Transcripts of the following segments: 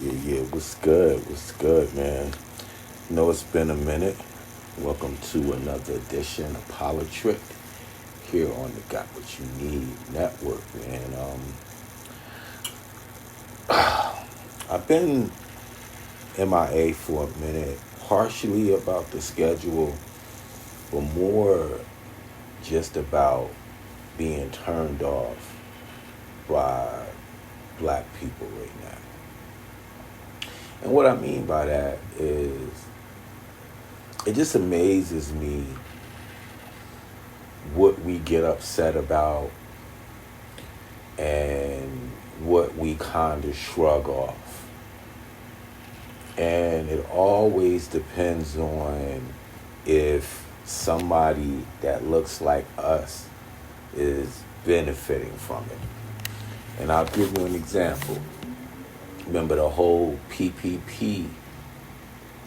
Yeah. What's good? What's good, man? Know it's been a minute. Welcome to another edition of Poltrick here on the Got What You Need Network, man. I've been MIA for a minute, partially about the schedule, but more just about being turned off by black people right now. And what I mean by that is it just amazes me what we get upset about and what we kind of shrug off. And it always depends on if somebody that looks like us is benefiting from it. And I'll give you an example. Remember the whole PPP,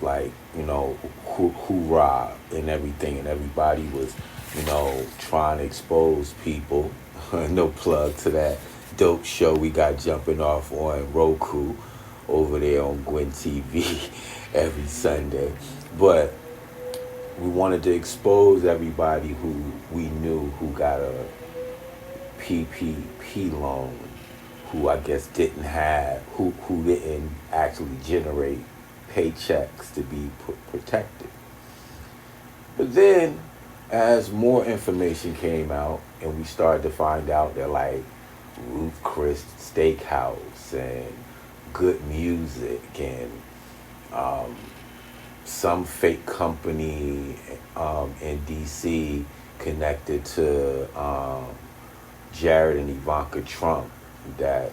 like, hoorah and everything, and everybody was, trying to expose people. No plug to that dope show we got jumping off on Roku over there on GWUN TV every Sunday. But we wanted to expose everybody who we knew who got a PPP loan, who I guess didn't have, who didn't actually generate paychecks to be protected. But then, as more information came out, and we started to find out that like Ruth Chris Steakhouse and good music and some fake company in DC connected to Jared and Ivanka Trump that,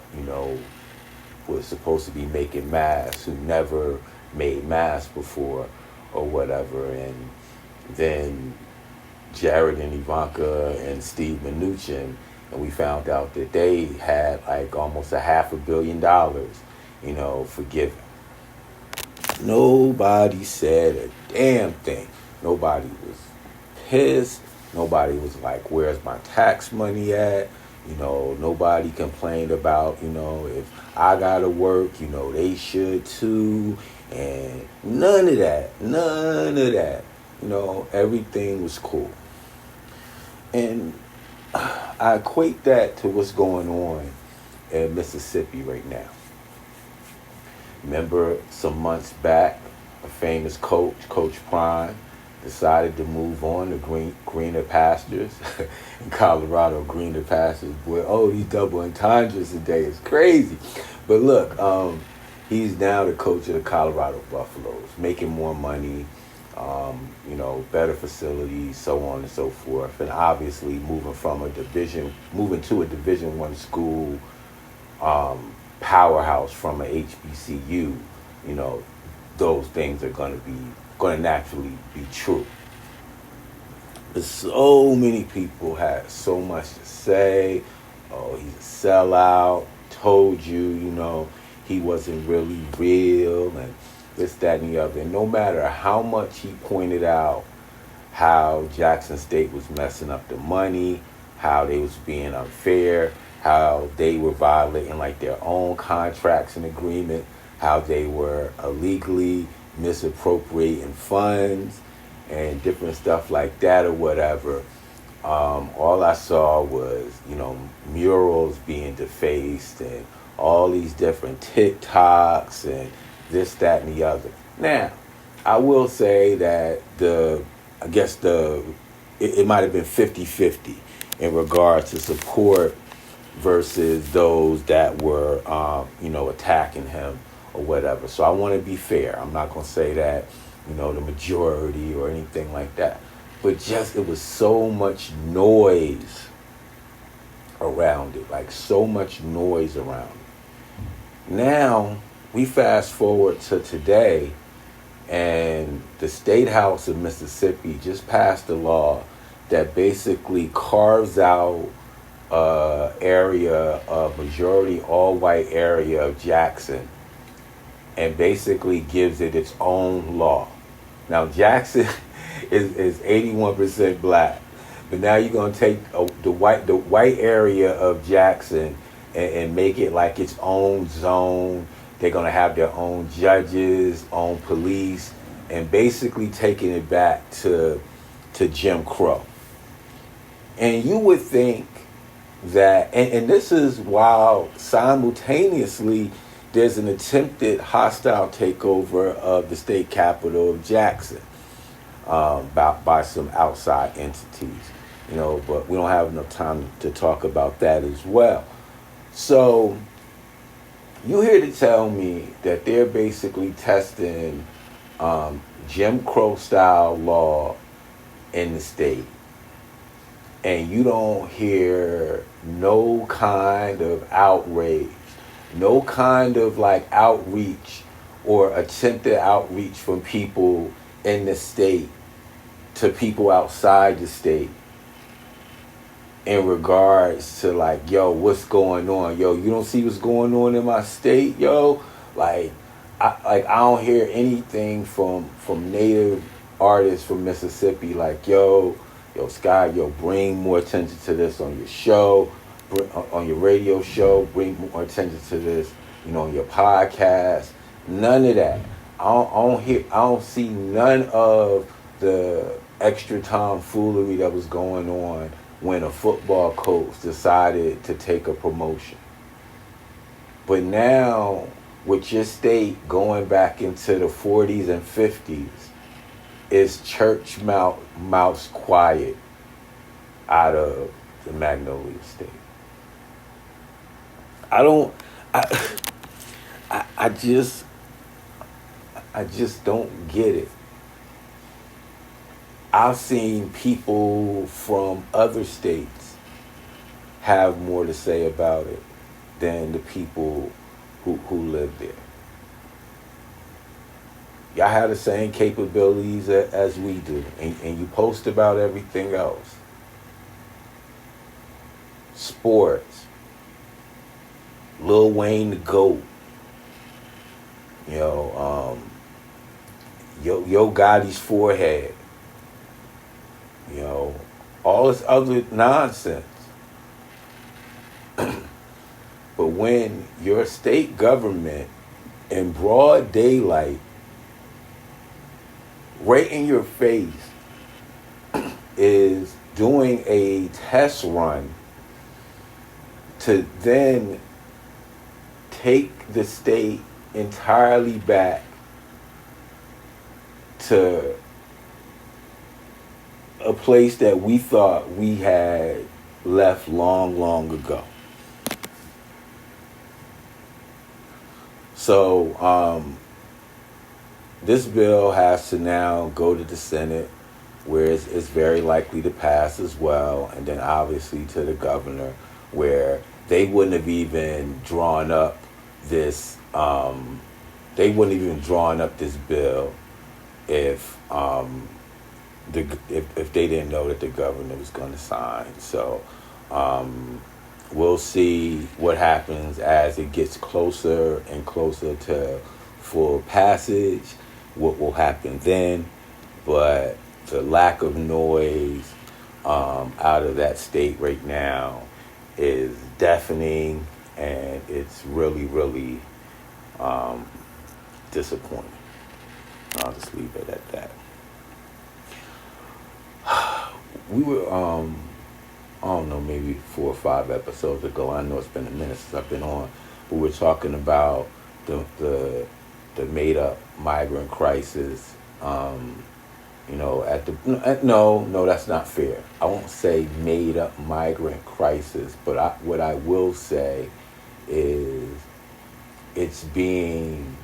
was supposed to be making masks, who never made masks before or whatever. And then Jared and Ivanka and Steve Mnuchin, and we found out that they had like almost $500 million, forgiven. Nobody said a damn thing. Nobody was pissed. Nobody was like, where's my tax money at? Nobody complained about, if I gotta work, they should too. And none of that. Everything was cool. And I equate that to what's going on in Mississippi right now. Remember some months back, a famous coach, Coach Prime, decided to move on to greener pastures. In Colorado, greener pastures. Boy, these double entendres today is crazy. But look, he's now the coach of the Colorado Buffaloes, making more money, better facilities, so on and so forth. And obviously moving to a Division I school, powerhouse from a HBCU, those things are going to naturally be true. But so many people had so much to say. Oh, he's a sellout. Told you, he wasn't really real, and this, that, and the other. And no matter how much he pointed out how Jackson State was messing up the money, how they was being unfair, how they were violating like their own contracts and agreement, how they were illegally misappropriating funds and different stuff like that or whatever. All I saw was, murals being defaced and all these different TikToks and this, that, and the other. Now, I will say that it might have been 50-50 in regards to support versus those that were, attacking him or whatever. So I want to be fair. I'm not going to say that, the majority or anything like that. But just, it was so much noise around it. Like, so much noise around it. Now, we fast forward to today, and the State House of Mississippi just passed a law that basically carves out a majority all-white area of Jackson and basically gives it its own law. Now, Jackson is 81% black, but now you're going to take the white area of Jackson and make it like its own zone They're going to have their own judges, own police, and basically taking it back to Jim Crow. And you would think that, and this is while simultaneously there's an attempted hostile takeover of the state capital of Jackson by some outside entities, but we don't have enough time to talk about that as well. So you here to tell me that they're basically testing Jim Crow style law in the state, and you don't hear no kind of outrage, no kind of outreach or attempted outreach from people in the state to people outside the state in regards to what's going on? Yo, you don't see what's going on in my state, yo? I don't hear anything from native artists from Mississippi yo, Sky, bring more attention to this on your show, on your radio show, bring more attention to this, on your podcast. None of that. I don't see none of the extra tomfoolery that was going on when a football coach decided to take a promotion. But now, with your state going back into the 40s and 50s, is church mouse quiet out of the Magnolia State. I just don't get it. I've seen people from other states have more to say about it than the people who live there. Y'all have the same capabilities as we do, and you post about everything else. Sports, Lil Wayne the GOAT, Yo Gotti's forehead, all this other nonsense. But when your state government in broad daylight, right in your face, is doing a test run to then take the state entirely back to a place that we thought we had left long, long ago. So this bill has to now go to the Senate, where it's very likely to pass as well, and then obviously to the governor, where they wouldn't have even drawn up this. They wouldn't have even drawn up this bill if they didn't know that the governor was going to sign. So we'll see what happens as it gets closer and closer to full passage, what will happen then. But the lack of noise out of that state right now is deafening, and it's really, really disappointing. I'll just leave it at that. We were, I don't know, maybe 4 or 5 episodes ago, I know it's been a minute since I've been on, but we're talking about the made-up migrant crisis, at the, no, that's not fair. I won't say made-up migrant crisis, but what I will say is it's being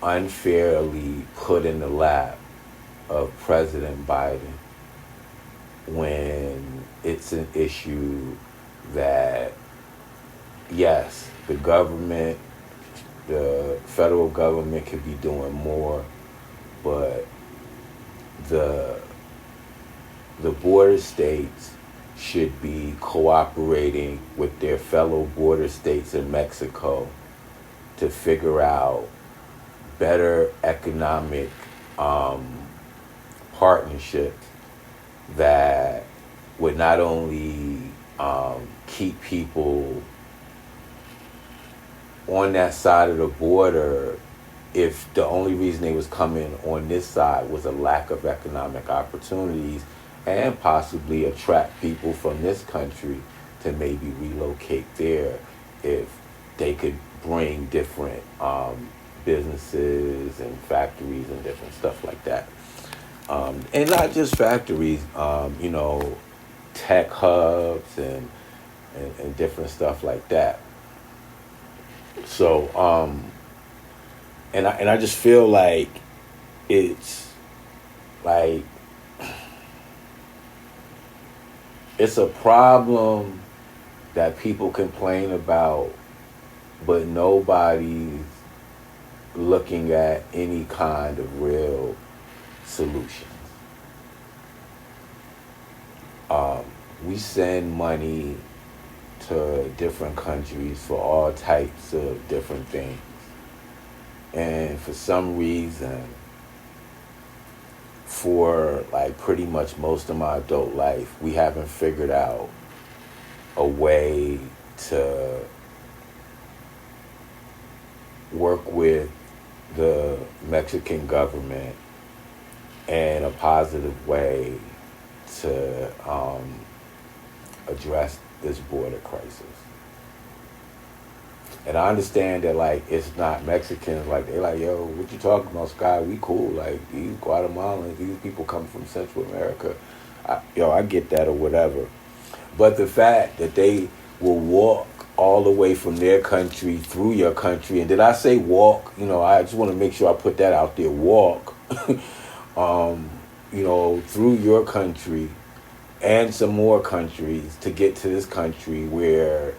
unfairly put in the lap of President Biden when it's an issue that, yes, the government, the federal government could be doing more, but the border states should be cooperating with their fellow border states in Mexico to figure out better economic partnerships that would not only keep people on that side of the border, if the only reason they was coming on this side was a lack of economic opportunities, and possibly attract people from this country to maybe relocate there, if they could bring different businesses and factories and different stuff like that. And not just factories, tech hubs and different stuff like that. So, and I just feel like it's like it's a problem that people complain about, but nobody's looking at any kind of real solutions. We send money to different countries for all types of different things. And for some reason, for like pretty much most of my adult life, we haven't figured out a way to work with the Mexican government in a positive way to address this border crisis. And I understand that, like, it's not Mexicans, like, they're like, yo, what you talking about, Sky? We cool. Like, these Guatemalans, these people come from Central America. I get that or whatever. But the fact that they will walk all the way from their country through your country, and did I say walk? I just want to make sure I put that out there, walk, through your country and some more countries to get to this country where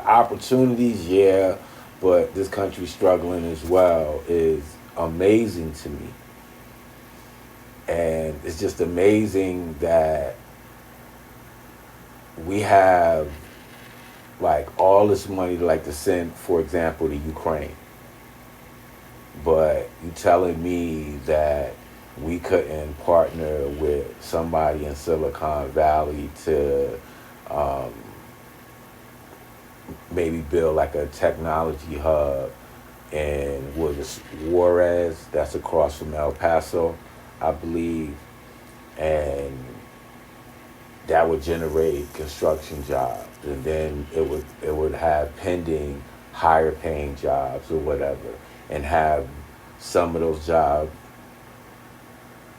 opportunities, yeah, but this country's struggling as well, is amazing to me. And it's just amazing that we have like all this money to send, for example, to Ukraine. But you telling me that we couldn't partner with somebody in Silicon Valley to maybe build like a technology hub in Juarez, that's across from El Paso, I believe, and that would generate construction jobs, and then it would have pending higher paying jobs or whatever, and have some of those jobs,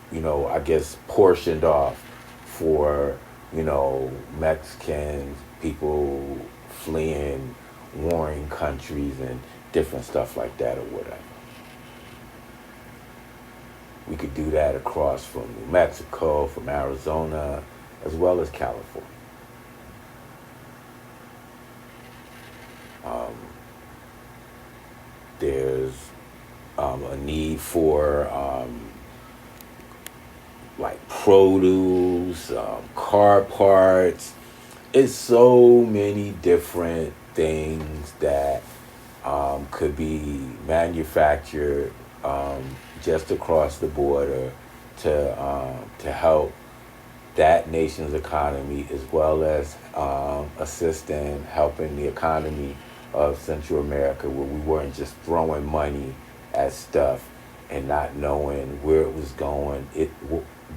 I guess portioned off for, Mexicans, people fleeing warring countries and different stuff like that or whatever. We could do that across from New Mexico, from Arizona, as well as California. There's a need for like produce, car parts. It's so many different things that could be manufactured just across the border to help that nation's economy, as well as assisting helping the economy of Central America, where we weren't just throwing money at stuff and not knowing where it was going.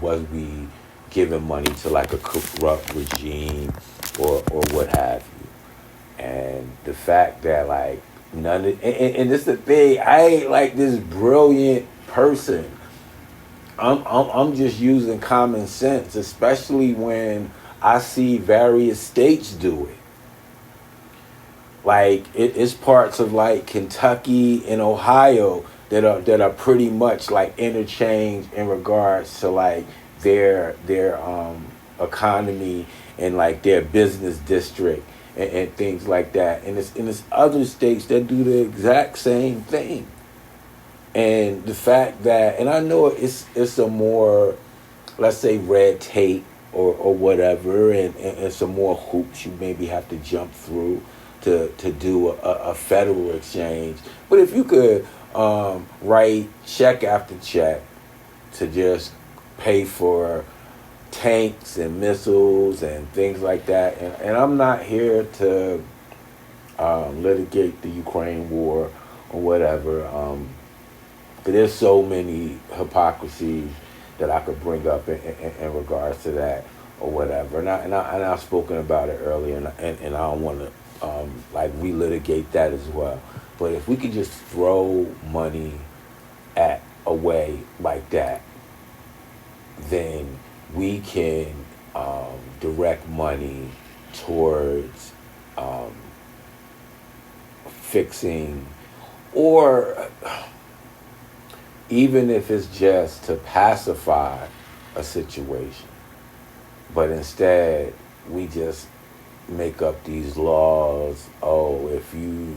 Was we giving money to like a corrupt regime or what have you? And the fact that like none of, and this is the thing, I ain't like this brilliant person. I'm just using common sense, especially when I see various states do it. Like it's parts of like Kentucky and Ohio that are pretty much like interchanged in regards to like their economy and like their business district and things like that. And it's other states that do the exact same thing. And the fact that, and I know it's a more, let's say, red tape or whatever, and some more hoops you maybe have to jump through to do a federal exchange. But if you could write check after check to just pay for tanks and missiles and things like that, and I'm not here to litigate the Ukraine war or whatever. There's so many hypocrisies that I could bring up in regards to that or whatever. And I've spoken about it earlier, and I don't want to like relitigate that as well. But if we could just throw money at away like that, then we can direct money towards fixing, or even if it's just to pacify a situation. But instead, we just make up these laws. Oh, if you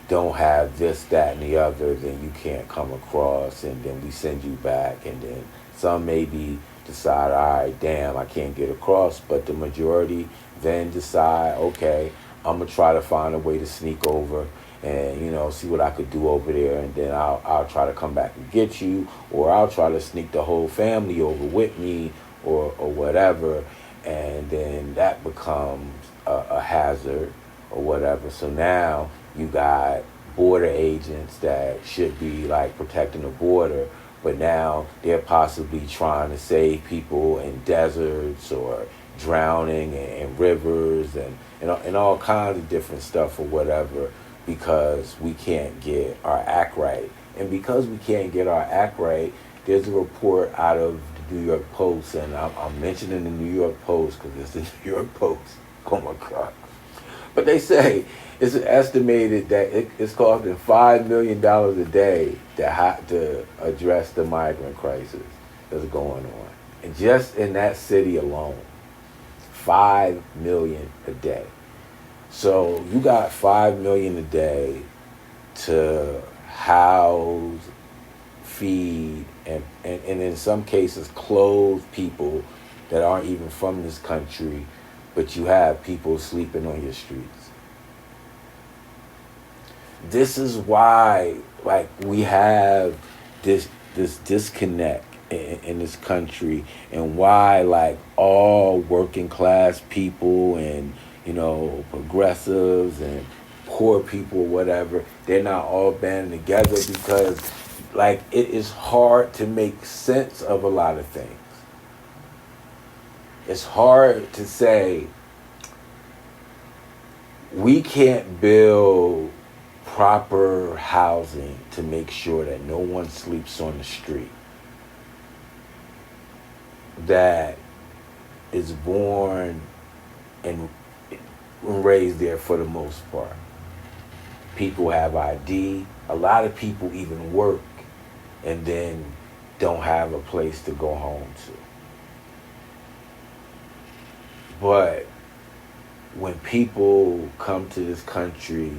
don't have this, that, and the other, then you can't come across, and then we send you back, and then some maybe decide, all right, damn, I can't get across, but the majority then decide, okay, I'm gonna try to find a way to sneak over and, you know, see what I could do over there, and then I'll try to come back and get you, or I'll try to sneak the whole family over with me, or whatever, and then that becomes a hazard or whatever. So now you got border agents that should be like protecting the border, but now they're possibly trying to save people in deserts or drowning in rivers and all kinds of different stuff or whatever, because we can't get our act right. And because we can't get our act right, there's a report out of the New York Post, and I'm mentioning the New York Post because it's the New York Post. Oh my God. But they say it's estimated that it's costing $5 million a day to address the migrant crisis that's going on. And just in that city alone, $5 million a day. So you got $5 million a day to house, feed, and in some cases clothe people that aren't even from this country, but you have people sleeping on your streets. This is why, like, we have this disconnect in this country, and why, like, all working class people and, you know, progressives and poor people or whatever, they're not all banding together, because, like, it is hard to make sense of a lot of things. It's hard to say we can't build proper housing to make sure that no one sleeps on the street, that is born and raised there for the most part. People have ID. A lot of people even work and then don't have a place to go home to. But when people come to this country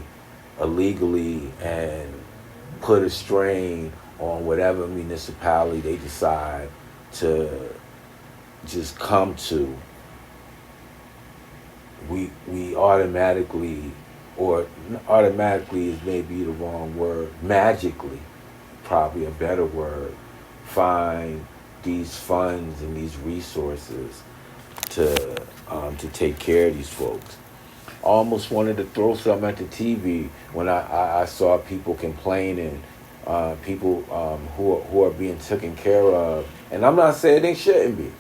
illegally and put a strain on whatever municipality they decide to just come to, we automatically, or automatically is maybe the wrong word, magically, probably a better word, find these funds and these resources to take care of these folks. I almost wanted to throw something at the TV when I saw people complaining, people who are being taken care of. And I'm not saying they shouldn't be.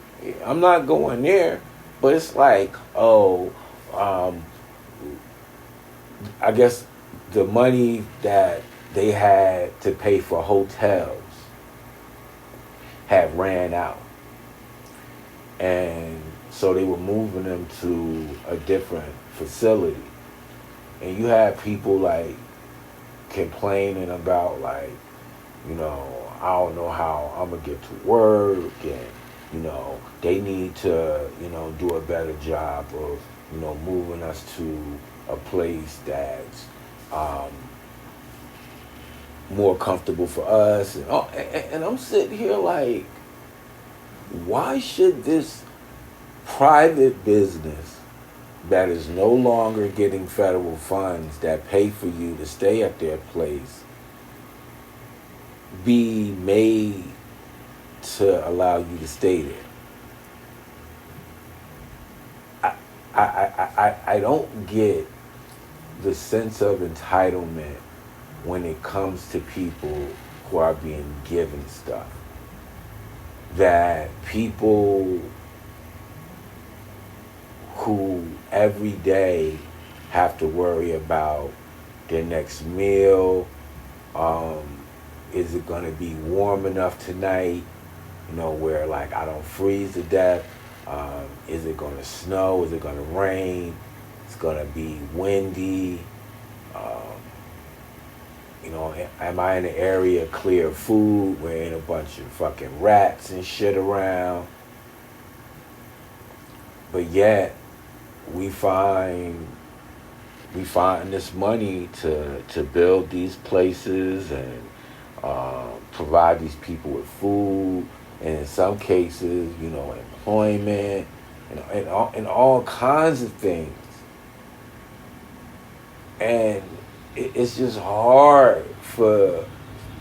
I'm not going there. But it's like, I guess the money that they had to pay for hotels had ran out. And so they were moving them to a different facility. And you have people like complaining about, like, you know, I don't know how I'm gonna get to work, and, you know, they need to, you know, do a better job of, you know, moving us to a place that's more comfortable for us. And I'm sitting here like, why should this private business that is no longer getting federal funds that pay for you to stay at their place be made to allow you to stay there? I don't get the sense of entitlement when it comes to people who are being given stuff. That people who every day have to worry about their next meal, is it going to be warm enough tonight, where like I don't freeze to death? Is it going to snow? Is it going to rain? It's going to be windy. Am I in an area clear of food where ain't a bunch of fucking rats and shit around? But yet, we find this money to build these places and provide these people with food, and in some cases, employment, and all kinds of things. And it's just hard for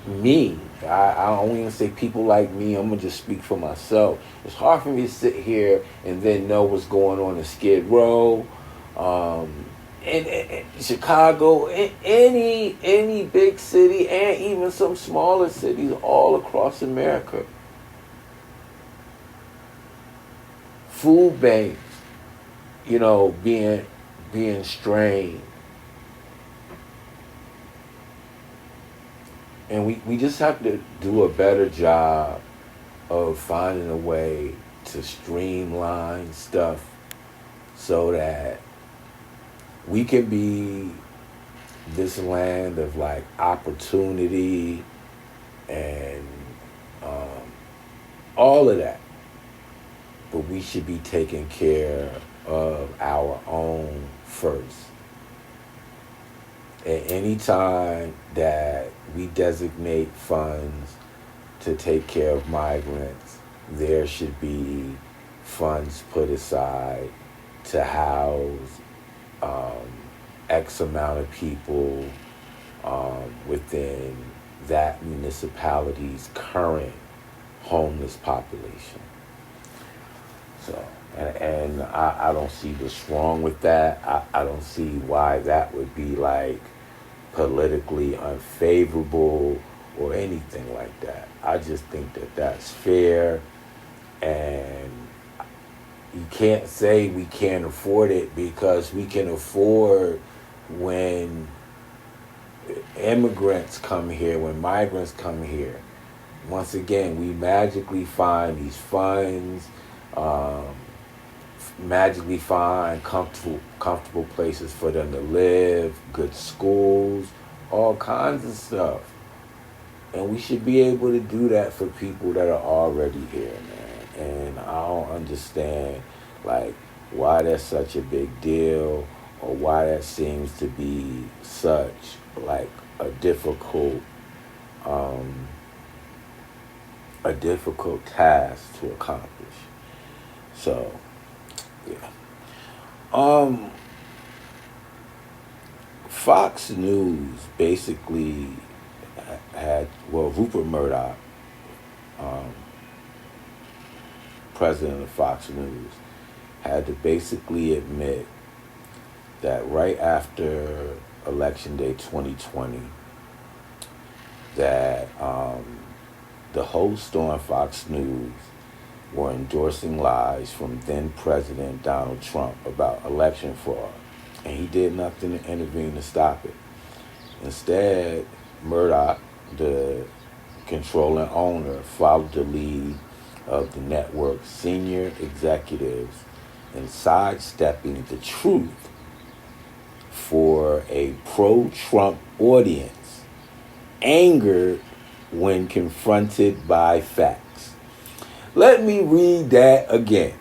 me. I don't even say people like me. I'm going to just speak for myself. It's hard for me to sit here and then know what's going on in Skid Row, in Chicago, in any big city, and even some smaller cities all across America. Food banks, being strained. And we just have to do a better job of finding a way to streamline stuff so that we can be this land of like opportunity and all of that. But we should be taking care of our own first. At any time that we designate funds to take care of migrants, there should be funds put aside to house X amount of people within that municipality's current homeless population. So, and I don't see what's wrong with that. I don't see why that would be like politically unfavorable or anything like that. I just think that that's fair, and you can't say we can't afford it, because we can afford when immigrants come here, when migrants come here. Once again, we magically find these funds, magically find comfortable places for them to live, good schools, all kinds of stuff. And we should be able to do that for people that are already here, man. And I don't understand, like, why that's such a big deal, or why that seems to be such, like, a difficult task to accomplish. So, yeah. Fox News basically had, Rupert Murdoch, president of Fox News, had to basically admit that right after Election Day 2020, that the hosts on Fox News were endorsing lies from then President Donald Trump about election fraud, and he did nothing to intervene to stop it. Instead, Murdoch, the controlling owner, followed the lead of the network's senior executives in sidestepping the truth for a pro-Trump audience, angered when confronted by facts. Let me read that again.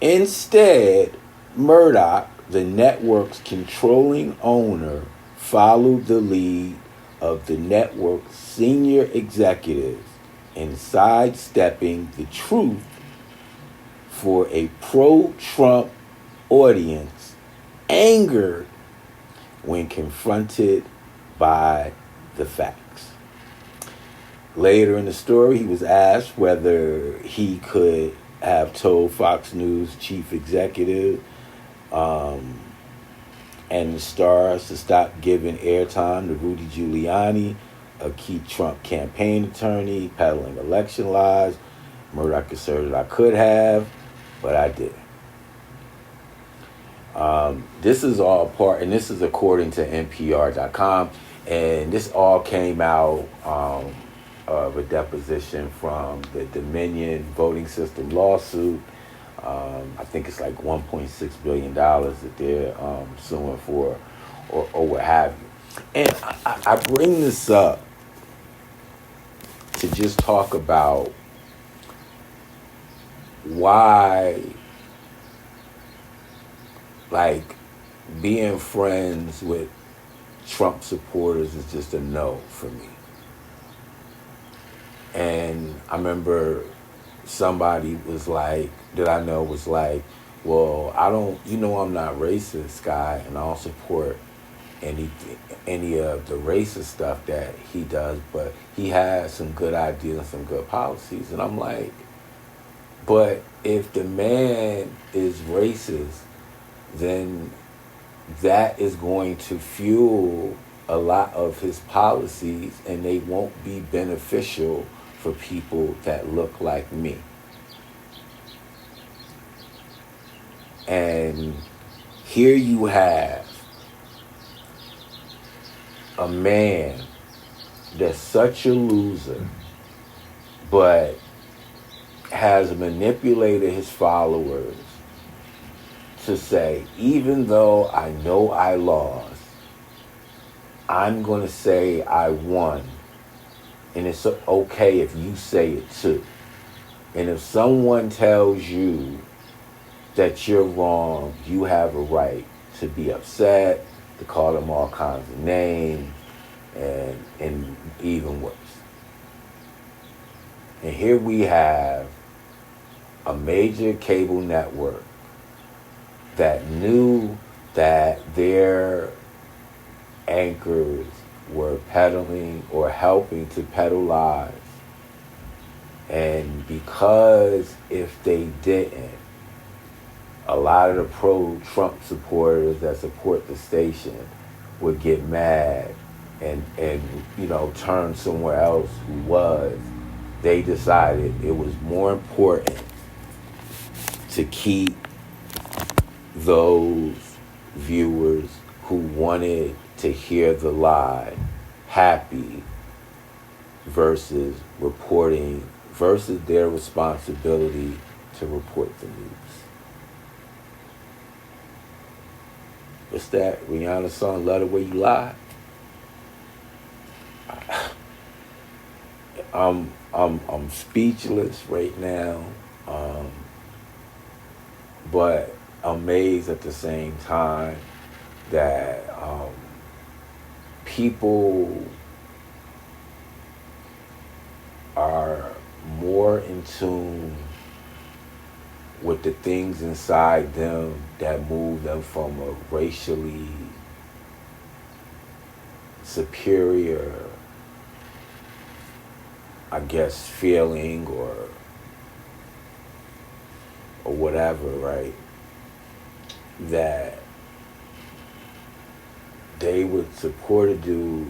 Instead, Murdoch, the network's controlling owner, followed the lead of the network's senior executives in sidestepping the truth for a pro-Trump audience, angered when confronted by the facts. Later in the story, he was asked whether he could have told Fox News chief executive and the stars to stop giving airtime to Rudy Giuliani, a key Trump campaign attorney, peddling election lies. Murdoch asserted I could have, but I didn't. This is all part, and this is according to NPR.com, and this all came out of a deposition from the Dominion voting system lawsuit. I think it's like $1.6 billion that they're suing for, or what have you. And I bring this up to just talk about why, like, being friends with Trump supporters is just a no for me. And I remember somebody was like, that I know was like, well, I'm not racist, guy, and I don't support any of the racist stuff that he does, but he has some good ideas and some good policies. And I'm like, but if the man is racist, then that is going to fuel a lot of his policies, and they won't be beneficial for people that look like me. And here you have a man that's such a loser, but has manipulated his followers to say, even though I know I lost, I'm going to say I won. And it's okay if you say it too. And if someone tells you that you're wrong, you have a right to be upset, to call them all kinds of names, and even worse. And here we have a major cable network that knew that their anchors were peddling or helping to peddle lies. And because if they didn't, a lot of the pro-Trump supporters that support the station would get mad and turn somewhere else who was. They decided it was more important to keep those viewers who wanted to hear the lie happy versus their responsibility to report the news. What's that? Rihanna's song, Love the Way You Lie? I'm speechless right now, but amazed at the same time that people are more in tune with the things inside them that move them from a racially superior, I guess, feeling or whatever, right? That they would support a dude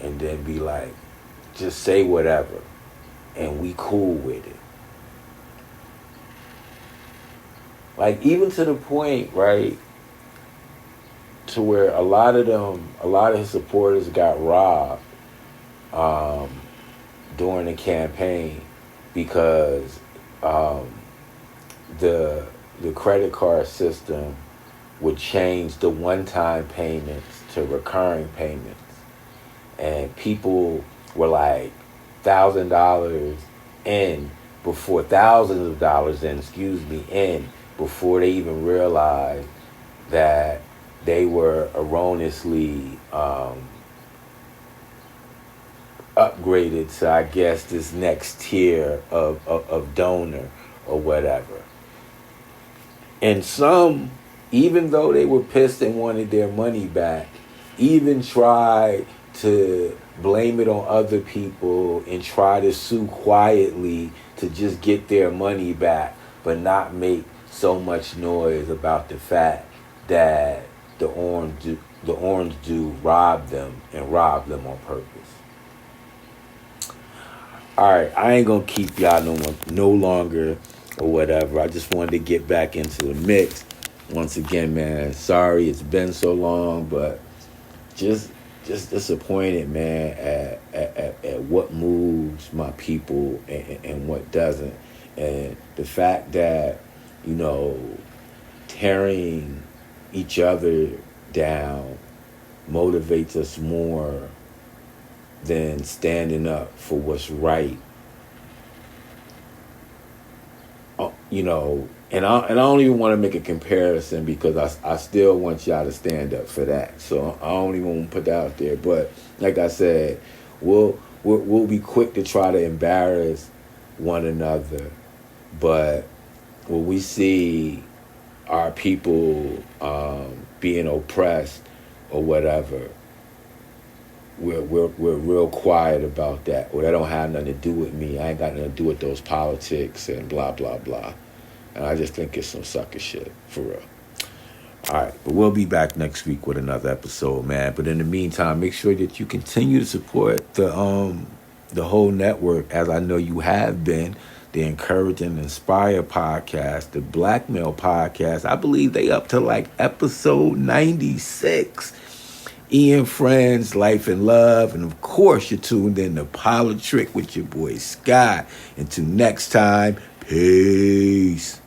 and then be like, just say whatever and we cool with it. Like, even to the point, right, to where a lot of his supporters got robbed during the campaign because the credit card system would change the one-time payments to recurring payments. And people were like $1,000 in before thousands of dollars in before they even realized that they were erroneously upgraded to, I guess, this next tier of donor or whatever. And some, even though they were pissed and wanted their money back, even tried to blame it on other people and try to sue quietly to just get their money back, but not make so much noise about the fact that the orange dude robbed them and robbed them on purpose. All right, I ain't gonna keep y'all no longer or whatever. I just wanted to get back into the mix. Once again, man, sorry it's been so long, but just disappointed, man, at what moves my people and what doesn't. And the fact that, tearing each other down motivates us more than standing up for what's right. And I don't even want to make a comparison because I still want y'all to stand up for that. So I don't even want to put that out there. But like I said, we'll be quick to try to embarrass one another. But when we see our people being oppressed or whatever, we're real quiet about that. Well, that don't have nothing to do with me. I ain't got nothing to do with those politics and blah, blah, blah. And I just think it's some sucker shit, for real. All right, but we'll be back next week with another episode, man. But in the meantime, make sure that you continue to support the whole network, as I know you have been. The Encourage and Inspire podcast, the Blackmail podcast. I believe they up to like episode 96. Ian Friends, Life and Love. And of course, you're tuned in to Poltrick with your boy Scott. Until next time, peace.